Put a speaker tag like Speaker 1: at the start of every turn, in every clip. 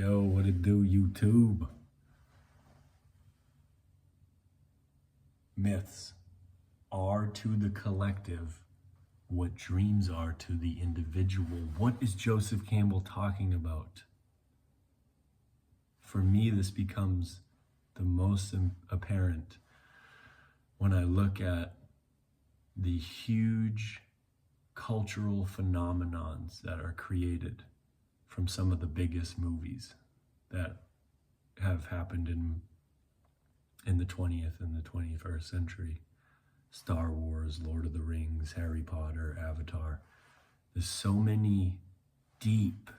Speaker 1: Yo, what it do, YouTube? Myths are to the collective what dreams are to the individual. What is Joseph Campbell talking about? For me, this becomes the most apparent when I look at the huge cultural phenomenons that are created from some of the biggest movies that have happened in the 20th and the 21st century. Star Wars, Lord of the Rings, Harry Potter, Avatar. There's so many deep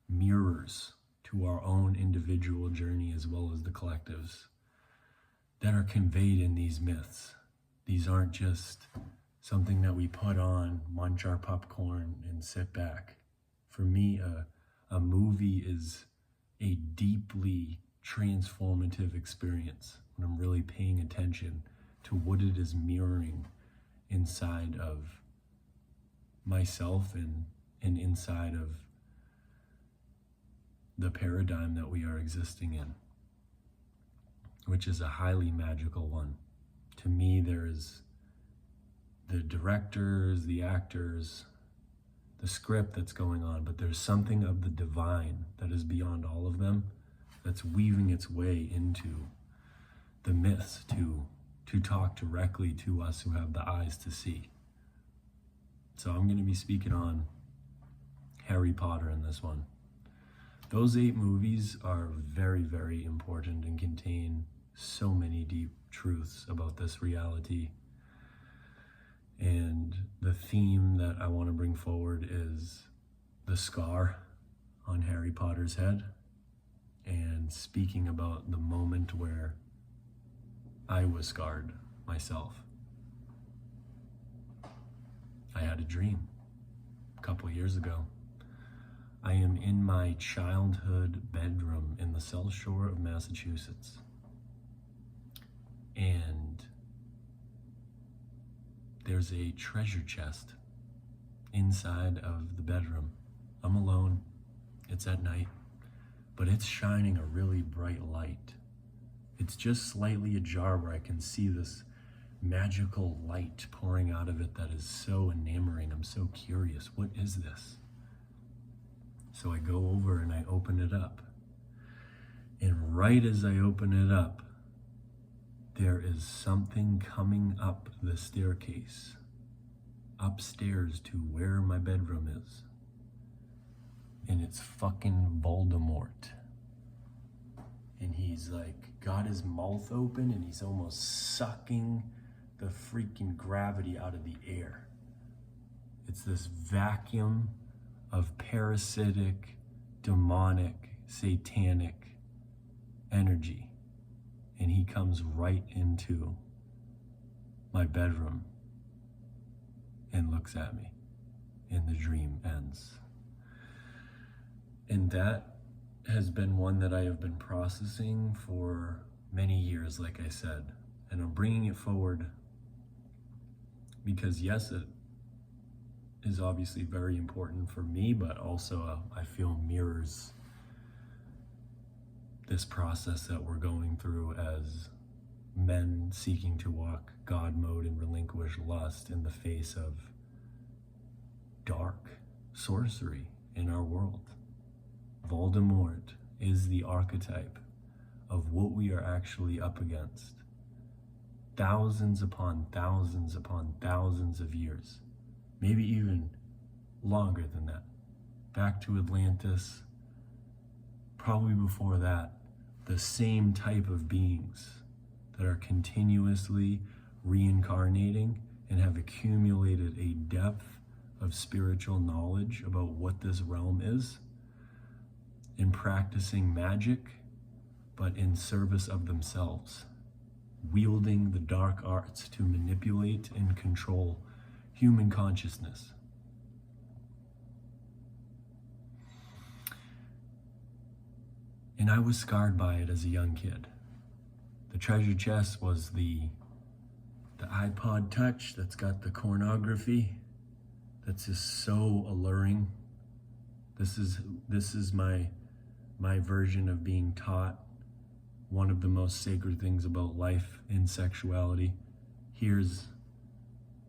Speaker 1: mirrors to our own individual journey as well as the collectives that are conveyed in these myths. These aren't just something that we put on, munch our popcorn, and sit back. For me, a movie is a deeply transformative experience when I'm really paying attention to what it is mirroring inside of myself and inside of the paradigm that we are existing in, which is a highly magical one. To me, there's the directors, the actors, the script that's going on, but there's something of the divine that is beyond all of them that's weaving its way into the myths to talk directly to us who have the eyes to see. So I'm going to be speaking on Harry Potter in this one. Those 8 movies are very, very important and contain so many deep truths about this reality. And the theme that I want to bring forward is the scar on Harry Potter's head, and speaking about the moment where I was scarred myself. I had a dream a couple years ago. I am in my childhood bedroom in the South Shore of Massachusetts. And there's a treasure chest inside of the bedroom. I'm alone, it's at night, but it's shining a really bright light. It's just slightly ajar where I can see this magical light pouring out of it that is so enamoring. I'm so curious, what is this? So I go over and I open it up. And right as I open it up, there is something coming up the staircase, upstairs to where my bedroom is. And it's fucking Voldemort. And he's like, got his mouth open and he's almost sucking the freaking gravity out of the air. It's this vacuum of parasitic, demonic, satanic energy. And he comes right into my bedroom and looks at me, and the dream ends. And that has been one that I have been processing for many years, like I said, and I'm bringing it forward because yes, it is obviously very important for me, but also I feel mirrors this process that we're going through as men seeking to walk God mode and relinquish lust in the face of dark sorcery in our world. Voldemort is the archetype of what we are actually up against. Thousands upon thousands upon thousands of years, maybe even longer than that. Back to Atlantis, probably before that, the same type of beings that are continuously reincarnating and have accumulated a depth of spiritual knowledge about what this realm is, in practicing magic, but in service of themselves, wielding the dark arts to manipulate and control human consciousness. And I was scarred by it as a young kid. The treasure chest was the iPod Touch that's got the pornography that's just so alluring. This is my my version of being taught one of the most sacred things about life in sexuality. Here's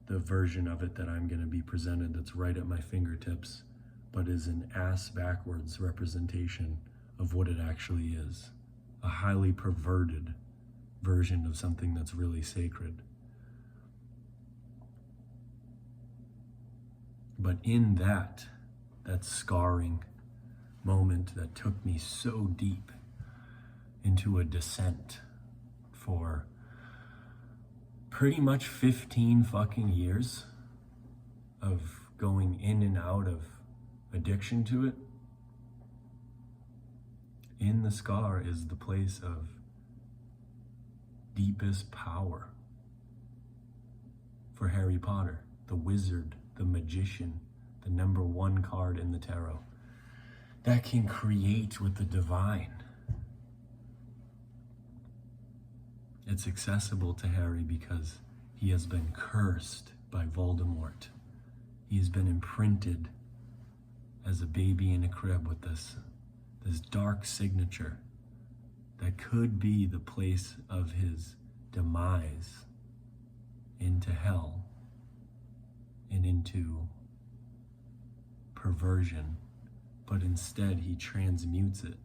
Speaker 1: the version of it that I'm going to be presented that's right at my fingertips, but is an ass backwards representation of what it actually is. A highly perverted version of something that's really sacred. But in that scarring moment that took me so deep into a descent for pretty much 15 fucking years of going in and out of addiction to it, in the scar is the place of deepest power for Harry Potter, the wizard, the magician, the number one card in the tarot that can create with the divine. It's accessible to Harry because he has been cursed by Voldemort. He has been imprinted as a baby in a crib with this dark signature that could be the place of his demise into hell and into perversion, but instead he transmutes it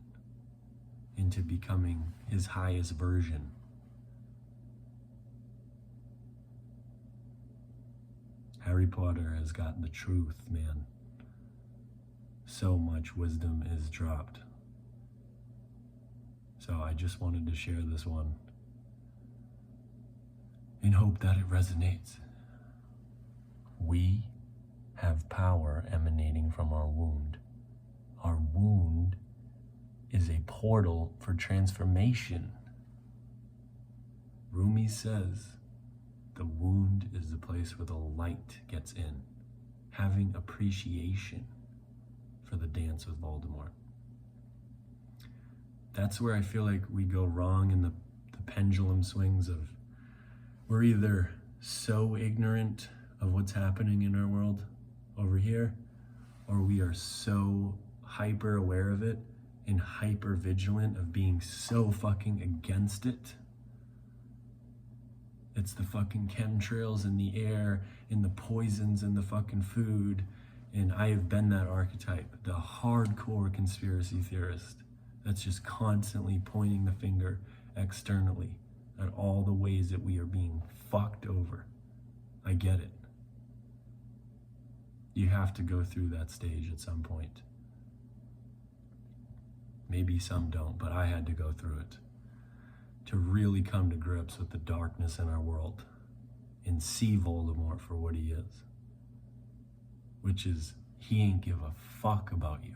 Speaker 1: into becoming his highest version. Harry Potter has got the truth, man. So much wisdom is dropped. So I just wanted to share this one in hope that it resonates. We have power emanating from our wound. Our wound is a portal for transformation. Rumi says the wound is the place where the light gets in. Having appreciation for the dance with Voldemort. That's where I feel like we go wrong in the pendulum swings of, we're either so ignorant of what's happening in our world over here, or we are so hyper aware of it and hyper vigilant of being so fucking against it. It's the fucking chemtrails in the air, in the poisons in the fucking food. And I have been that archetype, the hardcore conspiracy theorist that's just constantly pointing the finger externally at all the ways that we are being fucked over. I get it. You have to go through that stage at some point. Maybe some don't, but I had to go through it to really come to grips with the darkness in our world and see Voldemort for what he is. Which is, he ain't give a fuck about you.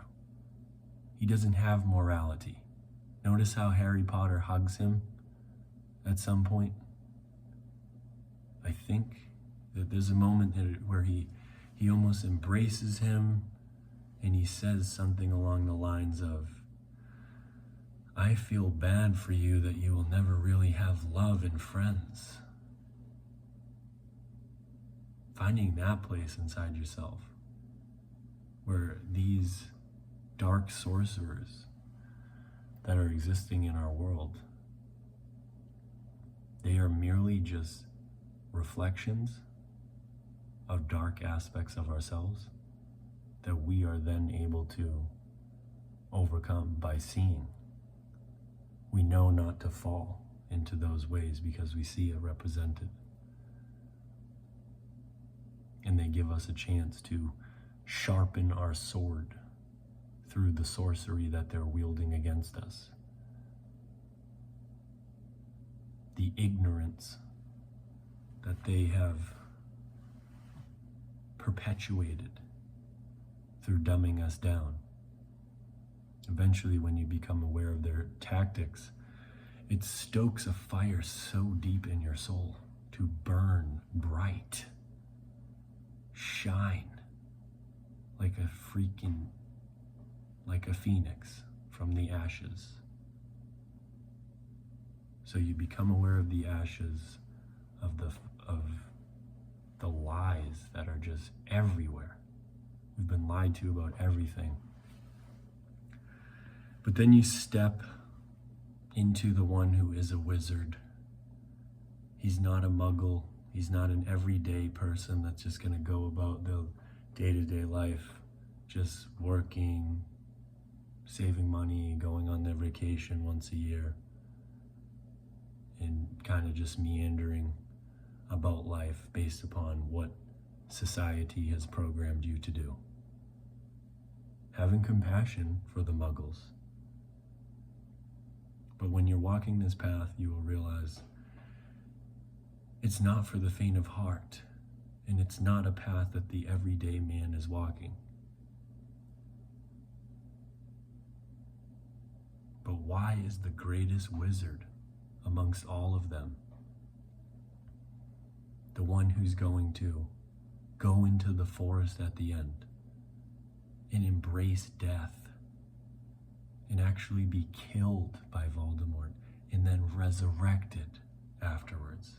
Speaker 1: He doesn't have morality. Notice how Harry Potter hugs him at some point? I think that there's a moment where he almost embraces him and he says something along the lines of, I feel bad for you that you will never really have love and friends. Finding that place inside yourself where these dark sorcerers that are existing in our world, they are merely just reflections of dark aspects of ourselves that we are then able to overcome by seeing. We know not to fall into those ways because we see it represented. And they give us a chance to sharpen our sword through the sorcery that they're wielding against us. The ignorance that they have perpetuated through dumbing us down. Eventually, when you become aware of their tactics, it stokes a fire so deep in your soul to burn bright, shine like a phoenix from the ashes. So you become aware of the ashes of the lies that are just everywhere. We've been lied to about everything. But then you step into the one who is a wizard. He's not a muggle. He's not an everyday person that's just going to go about the day-to-day life, just working, saving money, going on their vacation once a year, and kind of just meandering about life based upon what society has programmed you to do. Having compassion for the muggles. But when you're walking this path, you will realize it's not for the faint of heart, and it's not a path that the everyday man is walking. But why is the greatest wizard amongst all of them the one who's going to go into the forest at the end and embrace death and actually be killed by Voldemort and then resurrected afterwards?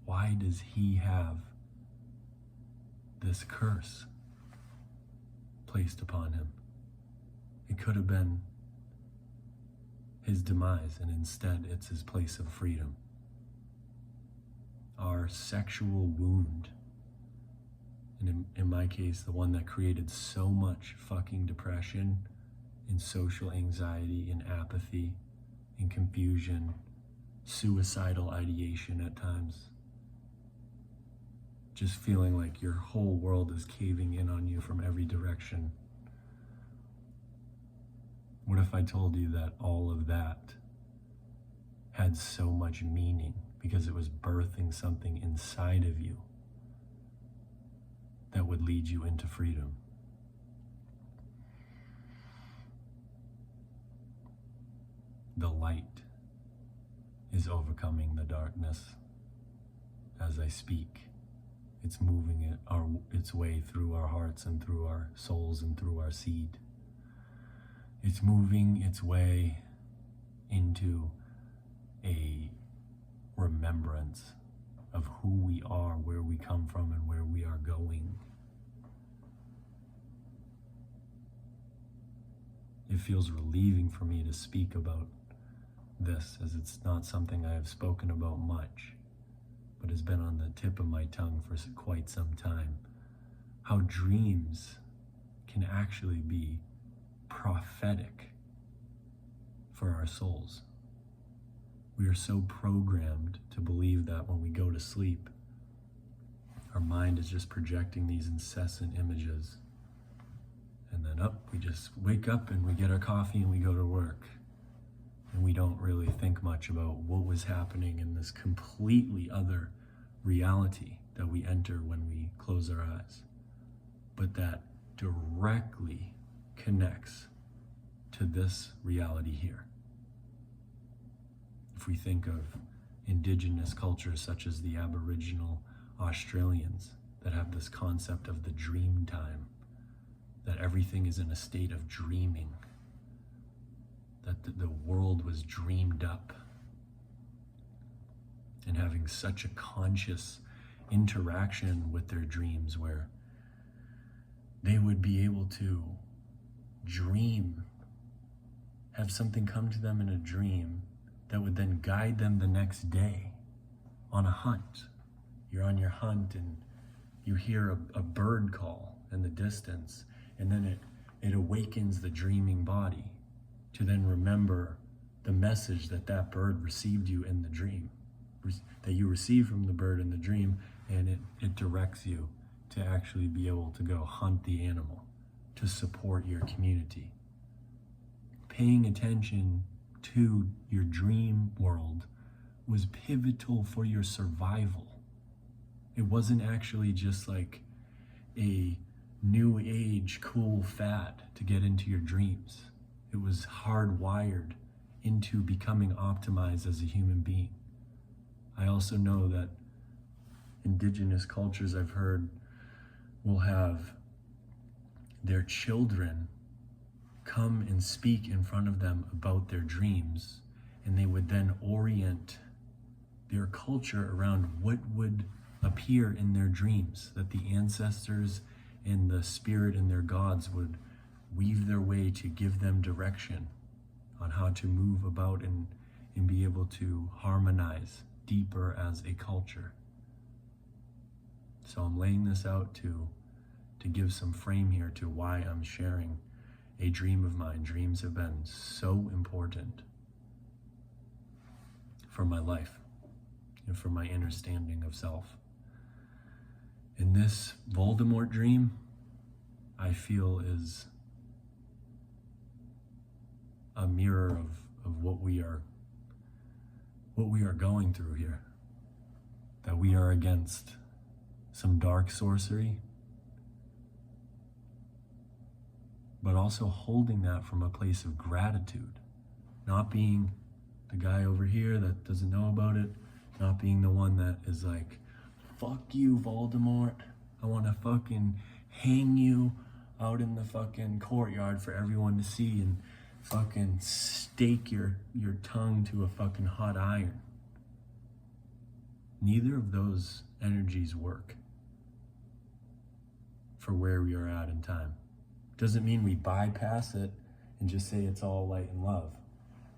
Speaker 1: Why does he have this curse placed upon him? It could have been his demise, and instead it's his place of freedom. Our sexual wound, and in my case, the one that created so much fucking depression and social anxiety and apathy and confusion, suicidal ideation at times. Just feeling like your whole world is caving in on you from every direction. What if I told you that all of that had so much meaning because it was birthing something inside of you that would lead you into freedom? The light is overcoming the darkness as I speak. It's moving its way through our hearts and through our souls and through our seed. It's moving its way into a remembrance of who we are, where we come from, and where we are going. It feels relieving for me to speak about this, as it's not something I have spoken about much, but has been on the tip of my tongue for quite some time. How dreams can actually be prophetic for our souls. We are so programmed to believe that when we go to sleep, our mind is just projecting these incessant images. And then we just wake up and we get our coffee and we go to work. And we don't really think much about what was happening in this completely other reality that we enter when we close our eyes. But that directly connects to this reality here. If we think of indigenous cultures such as the Aboriginal Australians that have this concept of the dream time, that everything is in a state of dreaming, that the world was dreamed up, and having such a conscious interaction with their dreams where they would be able to dream, have something come to them in a dream that would then guide them the next day on a hunt. You're on your hunt and you hear a bird call in the distance, and then it awakens the dreaming body to then remember the message that bird received you in the dream, that you received from the bird in the dream, and it directs you to actually be able to go hunt the animal to support your community. Paying attention to your dream world was pivotal for your survival. It wasn't actually just like a new age cool fad to get into your dreams. It was hardwired into becoming optimized as a human being. I also know that indigenous cultures, I've heard, will have their children come and speak in front of them about their dreams, and they would then orient their culture around what would appear in their dreams, that the ancestors and the spirit and their gods would weave their way to give them direction on how to move about and be able to harmonize deeper as a culture. So I'm laying this out to give some frame here to why I'm sharing a dream of mine. Dreams have been so important for my life and for my understanding of self. And this Voldemort dream, I feel, is a mirror of what we are going through here. That we are against some dark sorcery, but also holding that from a place of gratitude, not being the guy over here that doesn't know about it, not being the one that is like, fuck you, Voldemort, I want to fucking hang you out in the fucking courtyard for everyone to see and fucking stake your tongue to a fucking hot iron. Neither of those energies work for where we are at in time. Doesn't mean we bypass it and just say it's all light and love.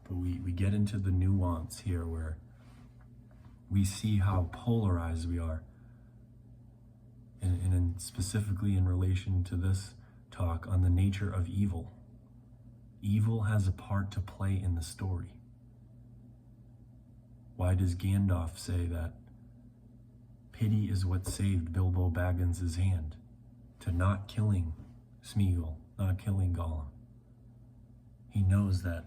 Speaker 1: But we get into the nuance here where we see how polarized we are. And specifically in relation to this talk on the nature of evil. Evil has a part to play in the story. Why does Gandalf say that pity is what saved Bilbo Baggins' hand to not killing Smeagol, not killing Gollum? He knows that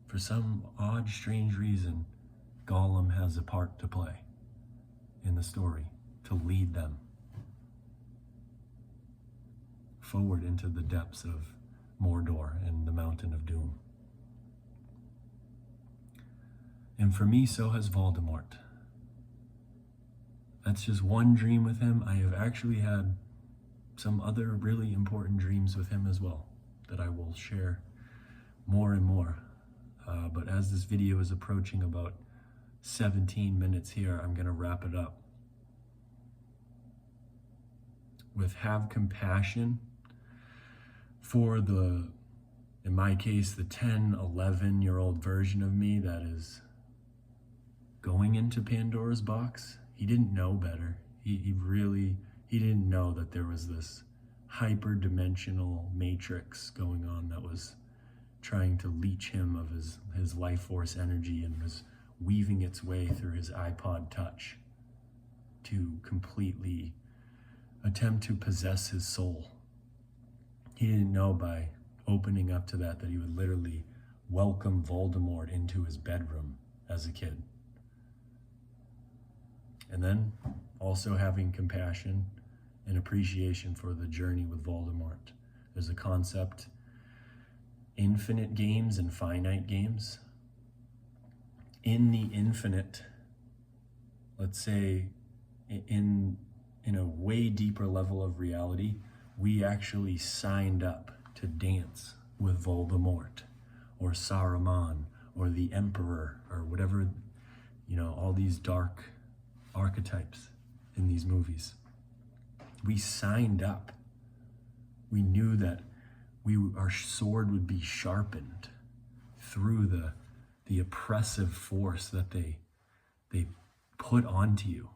Speaker 1: for some odd, strange reason, Gollum has a part to play in the story, to lead them forward into the depths of Mordor and the Mountain of Doom. And for me, so has Voldemort. That's just one dream with him. I have actually had some other really important dreams with him as well that I will share more and more. But as this video is approaching about 17 minutes here, I'm going to wrap it up with have compassion for the, in my case, the 10, 11-year-old version of me that is going into Pandora's box. He didn't know better. He didn't know that there was this hyper-dimensional matrix going on that was trying to leech him of his life force energy and was weaving its way through his iPod Touch to completely attempt to possess his soul. He didn't know by opening up to that he would literally welcome Voldemort into his bedroom as a kid. And then also having compassion and appreciation for the journey with Voldemort. There's a concept, infinite games and finite games. In the infinite, let's say in a way deeper level of reality, we actually signed up to dance with Voldemort or Saruman or the Emperor or whatever, all these dark archetypes in these movies. We signed up. We knew that our sword would be sharpened through the oppressive force that they put onto you.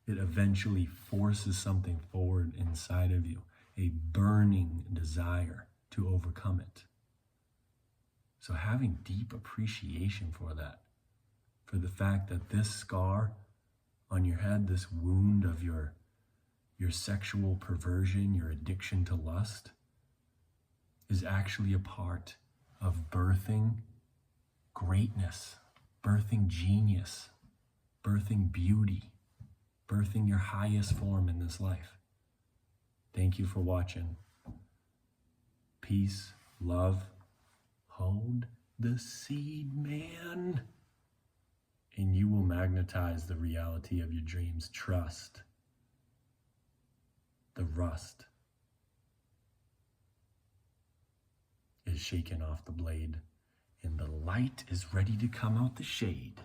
Speaker 1: It eventually forces something forward inside of you, a burning desire to overcome it. So having deep appreciation for that, for the fact that this scar on your head, this wound of your sexual perversion, your addiction to lust, is actually a part of birthing greatness, birthing genius, birthing beauty, birthing your highest form in this life. Thank you for watching. Peace, love, hold the seed, man. And you will magnetize the reality of your dreams. Trust. The rust is shaken off the blade, and the light is ready to come out the shade.